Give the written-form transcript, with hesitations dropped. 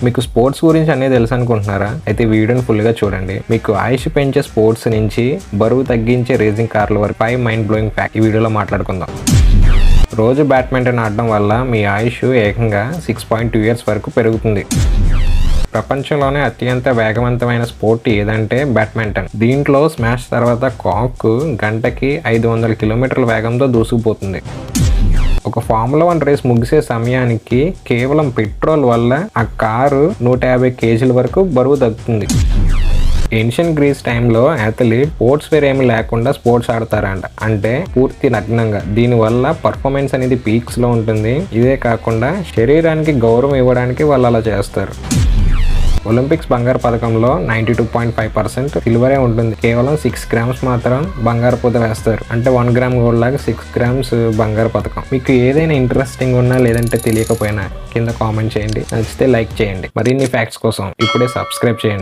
మీకు స్పోర్ట్స్ గురించి అన్నీ తెలుసు అనుకుంటున్నారా? అయితే వీడియోని ఫుల్గా చూడండి. మీకు ఆయుష్ పెంచే స్పోర్ట్స్ నుంచి బరువు తగ్గించే రేసింగ్ కార్ల వరకు 5 మైండ్ బ్లోయింగ్ ఫ్యాక్ట్ ఈ వీడియోలో మాట్లాడుకుందాం. రోజు బ్యాడ్మింటన్ ఆడడం వల్ల మీ ఆయుష్ ఏకంగా 6.2 ఇయర్స్ వరకు పెరుగుతుంది. ప్రపంచంలోనే అత్యంత వేగవంతమైన స్పోర్ట్ ఏదంటే బ్యాడ్మింటన్. దీంట్లో స్మాష్ తర్వాత కాక్ గంటకి 500 కిలోమీటర్ల వేగంతో దూసుకుపోతుంది. ఒక ఫార్ములా 1 రేస్ ముగిసే సమయానికి కేవలం పెట్రోల్ వల్ల ఆ కారు 150 కేజీల వరకు బరువు తగ్గుతుంది. ఏన్షియన్ గ్రీస్ టైంలో అథ్లీట్ స్పోర్ట్స్ వేర్ ఏమి లేకుండా స్పోర్ట్స్ ఆడతారంట, అంటే పూర్తి నగ్నంగా. దీనివల్ల పర్ఫార్మెన్స్ అనేది పీక్స్లో ఉంటుంది. ఇదే కాకుండా శరీరానికి గౌరవం ఇవ్వడానికి వాళ్ళు అలా చేస్తారు. ఒలింపిక్స్ బంగారు పథకంలో 92.5% సిల్వరే ఉంటుంది. కేవలం 6 గ్రామ్స్ మాత్రం బంగారు పూత వేస్తారు. అంటే 1 గ్రామ్ గోల్డ్ లాగా 6 గ్రామ్స్ బంగారు పథకం. మీకు ఏదైనా ఇంట్రెస్టింగ్ ఉన్నా లేదంటే తెలియకపోయినా కింద కామెంట్ చేయండి. నచ్చితే లైక్ చేయండి. మరిన్ని ఫ్యాక్ట్స్ కోసం ఇప్పుడే సబ్స్క్రైబ్ చేయండి.